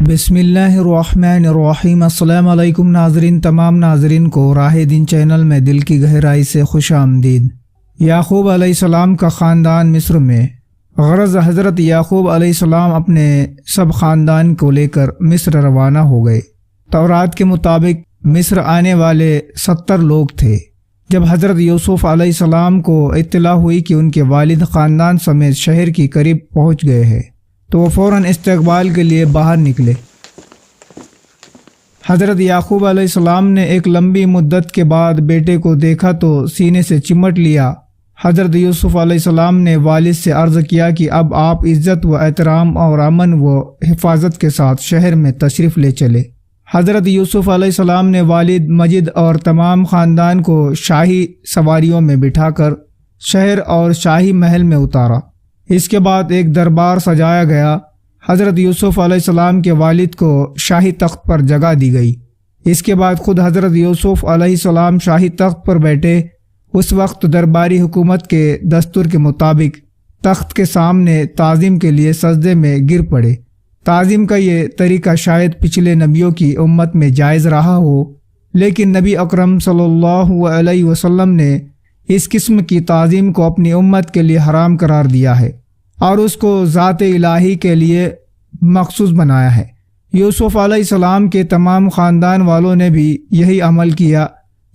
بسم اللہ الرحمن الرحیم۔ السلام علیکم ناظرین، تمام ناظرین کو راہ دین چینل میں دل کی گہرائی سے خوش آمدید۔ یعقوب علیہ السلام کا خاندان مصر میں۔ غرض حضرت یعقوب علیہ السلام اپنے سب خاندان کو لے کر مصر روانہ ہو گئے۔ تورات کے مطابق مصر آنے والے 70 لوگ تھے۔ جب حضرت یوسف علیہ السلام کو اطلاع ہوئی کہ ان کے والد خاندان سمیت شہر کی قریب پہنچ گئے ہیں تو وہ فوراً استقبال کے لیے باہر نکلے۔ حضرت یعقوب علیہ السلام نے ایک لمبی مدت کے بعد بیٹے کو دیکھا تو سینے سے چمٹ لیا۔ حضرت یوسف علیہ السلام نے والد سے عرض کیا کہ اب آپ عزت و احترام اور امن و حفاظت کے ساتھ شہر میں تشریف لے چلے۔ حضرت یوسف علیہ السلام نے والد مجد اور تمام خاندان کو شاہی سواریوں میں بٹھا کر شہر اور شاہی محل میں اتارا۔ اس کے بعد ایک دربار سجایا گیا۔ حضرت یوسف علیہ السلام کے والد کو شاہی تخت پر جگہ دی گئی۔ اس کے بعد خود حضرت یوسف علیہ السلام شاہی تخت پر بیٹھے۔ اس وقت درباری حکومت کے دستور کے مطابق تخت کے سامنے تعظیم کے لیے سجدے میں گر پڑے۔ تعظیم کا یہ طریقہ شاید پچھلے نبیوں کی امت میں جائز رہا ہو، لیکن نبی اکرم صلی اللہ علیہ وسلم نے اس قسم کی تعظیم کو اپنی امت کے لیے حرام قرار دیا ہے اور اس کو ذات الہی کے لیے مخصوص بنایا ہے۔ یوسف علیہ السلام کے تمام خاندان والوں نے بھی یہی عمل کیا۔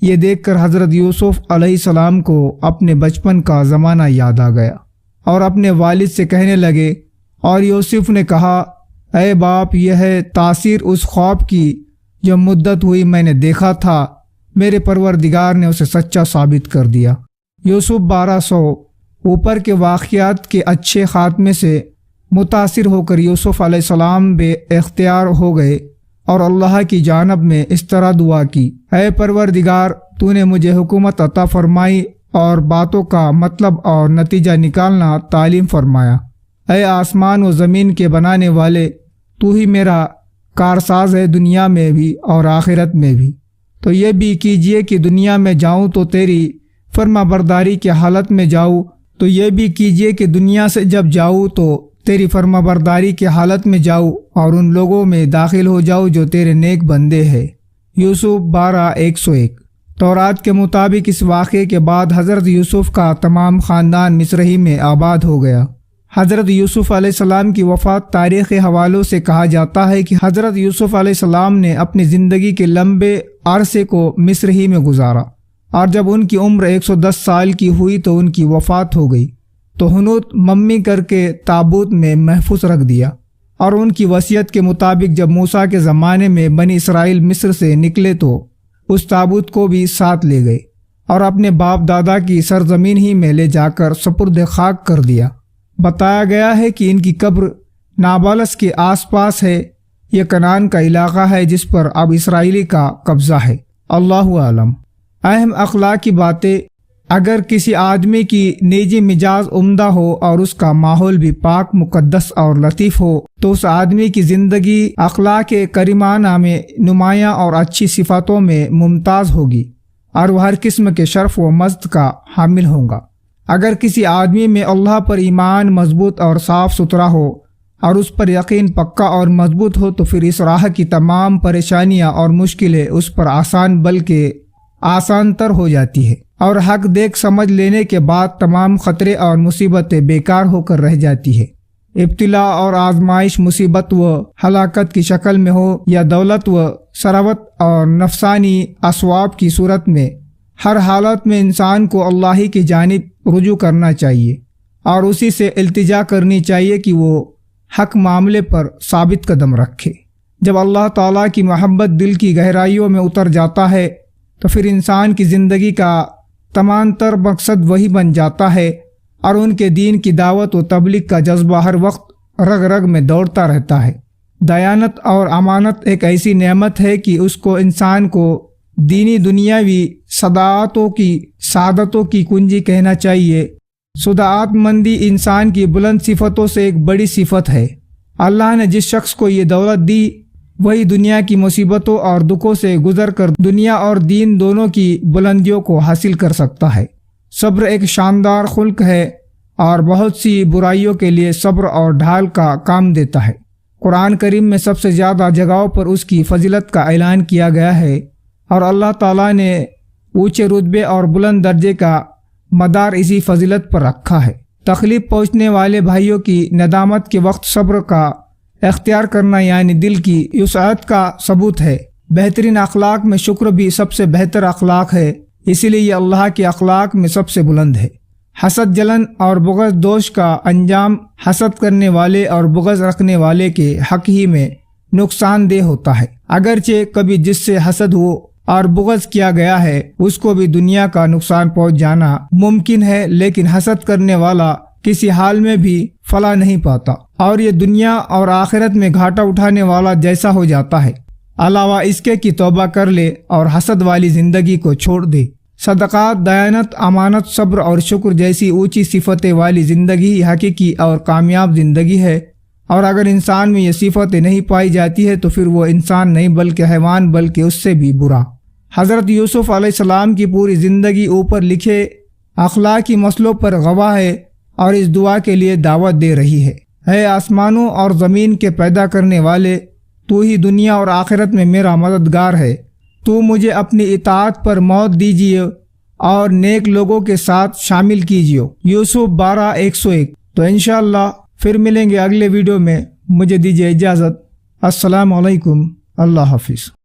یہ دیکھ کر حضرت یوسف علیہ السلام کو اپنے بچپن کا زمانہ یاد آ گیا اور اپنے والد سے کہنے لگے، اور یوسف نے کہا، اے باپ، یہ ہے تاثیر اس خواب کی جو مدت ہوئی میں نے دیکھا تھا۔ میرے پروردگار نے اسے سچا ثابت کر دیا۔ یوسف 1200 اوپر کے واقعات کے اچھے خاتمے سے متاثر ہو کر یوسف علیہ السلام بے اختیار ہو گئے اور اللہ کی جانب میں اس طرح دعا کی، اے پروردگار، تو نے مجھے حکومت عطا فرمائی اور باتوں کا مطلب اور نتیجہ نکالنا تعلیم فرمایا۔ اے آسمان و زمین کے بنانے والے، تو ہی میرا کارساز ہے، دنیا میں بھی اور آخرت میں بھی۔ تو یہ بھی کیجئے کہ دنیا میں جاؤں تو تیری فرما برداری کی حالت میں جاؤں، تو یہ بھی کیجئے کہ دنیا سے جب جاؤں تو تیری فرما برداری کی حالت میں جاؤں اور ان لوگوں میں داخل ہو جاؤں جو تیرے نیک بندے ہیں۔ یوسف 12:101۔ تورات کے مطابق اس واقعے کے بعد حضرت یوسف کا تمام خاندان مصر ہی میں آباد ہو گیا۔ حضرت یوسف علیہ السلام کی وفات تاریخی حوالوں سے کہا جاتا ہے کہ حضرت یوسف علیہ السلام نے اپنی زندگی کے لمبے عرصے کو مصر ہی میں گزارا، اور جب ان کی عمر 110 سال کی ہوئی تو ان کی وفات ہو گئی، تو حنوط ممی کر کے تابوت میں محفوظ رکھ دیا، اور ان کی وصیت کے مطابق جب موسیٰ کے زمانے میں بنی اسرائیل مصر سے نکلے تو اس تابوت کو بھی ساتھ لے گئے اور اپنے باپ دادا کی سرزمین ہی میں لے جا کر سپرد خاک کر دیا۔ بتایا گیا ہے کہ ان کی قبر نابلس کے آس پاس ہے۔ یہ کنعان کا علاقہ ہے جس پر اب اسرائیلی کا قبضہ ہے۔ اللہ عالم۔ اہم اخلاقی باتیں۔ اگر کسی آدمی کی نجی مزاج عمدہ ہو اور اس کا ماحول بھی پاک مقدس اور لطیف ہو تو اس آدمی کی زندگی اخلاق کریمانہ میں نمایاں اور اچھی صفاتوں میں ممتاز ہوگی اور وہ ہر قسم کے شرف و مزد کا حامل ہوگا۔ اگر کسی آدمی میں اللہ پر ایمان مضبوط اور صاف ستھرا ہو اور اس پر یقین پکا اور مضبوط ہو تو پھر اس راہ کی تمام پریشانیاں اور مشکلیں اس پر آسان بلکہ آسان تر ہو جاتی ہے، اور حق دیکھ سمجھ لینے کے بعد تمام خطرے اور مصیبتیں بیکار ہو کر رہ جاتی ہے۔ ابتلا اور آزمائش مصیبت و ہلاکت کی شکل میں ہو یا دولت و ثروت اور نفسانی اسباب کی صورت میں، ہر حالت میں انسان کو اللہ ہی کی جانب رجوع کرنا چاہیے اور اسی سے التجا کرنی چاہیے کہ وہ حق معاملے پر ثابت قدم رکھے۔ جب اللہ تعالیٰ کی محبت دل کی گہرائیوں میں اتر جاتا ہے تو پھر انسان کی زندگی کا تمام تر مقصد وہی بن جاتا ہے، اور ان کے دین کی دعوت و تبلیغ کا جذبہ ہر وقت رگ رگ میں دوڑتا رہتا ہے۔ دیانت اور امانت ایک ایسی نعمت ہے کہ اس کو انسان کو دینی دنیاوی سعادتوں کی کنجی کہنا چاہیے۔ صداعت مندی انسان کی بلند صفتوں سے ایک بڑی صفت ہے۔ اللہ نے جس شخص کو یہ دولت دی وہی دنیا کی مصیبتوں اور دکھوں سے گزر کر دنیا اور دین دونوں کی بلندیوں کو حاصل کر سکتا ہے۔ صبر ایک شاندار خلق ہے اور بہت سی برائیوں کے لیے صبر اور ڈھال کا کام دیتا ہے۔ قرآن کریم میں سب سے زیادہ جگہوں پر اس کی فضیلت کا اعلان کیا گیا ہے، اور اللہ تعالیٰ نے اونچے رتبے اور بلند درجے کا مدار اسی فضیلت پر رکھا ہے۔ تکلیف پہنچنے والے بھائیوں کی ندامت کے وقت صبر کا اختیار کرنا یعنی دل کی وسعت کا ثبوت ہے۔ بہترین اخلاق میں شکر بھی سب سے بہتر اخلاق ہے، اسی لیے یہ اللہ کے اخلاق میں سب سے بلند ہے۔ حسد، جلن اور بغض دوش کا انجام حسد کرنے والے اور بغض رکھنے والے کے حق ہی میں نقصان دہ ہوتا ہے۔ اگرچہ کبھی جس سے حسد ہو اور بغض کیا گیا ہے اس کو بھی دنیا کا نقصان پہنچ جانا ممکن ہے، لیکن حسد کرنے والا کسی حال میں بھی فلاح نہیں پاتا اور یہ دنیا اور آخرت میں گھاٹا اٹھانے والا جیسا ہو جاتا ہے۔ علاوہ اس کے کہ توبہ کر لے اور حسد والی زندگی کو چھوڑ دے۔ صدقات، دیانت، امانت، صبر اور شکر جیسی اونچی صفتیں والی زندگی ہی حقیقی اور کامیاب زندگی ہے، اور اگر انسان میں یہ صفتیں نہیں پائی جاتی ہے تو پھر وہ انسان نہیں بلکہ حیوان، بلکہ اس سے بھی برا۔ حضرت یوسف علیہ السلام کی پوری زندگی اوپر لکھے اخلاقی مسئلوں پر گواہ ہے اور اس دعا کے لیے دعوت دے رہی ہے: اے آسمانوں اور زمین کے پیدا کرنے والے، تو ہی دنیا اور آخرت میں میرا مددگار ہے۔ تو مجھے اپنی اطاعت پر موت دیجیے اور نیک لوگوں کے ساتھ شامل کیجیے۔ یوسف 12:101۔ تو انشاءاللہ پھر ملیں گے اگلے ویڈیو میں۔ مجھے دیجیے اجازت۔ السلام علیکم۔ اللہ حافظ۔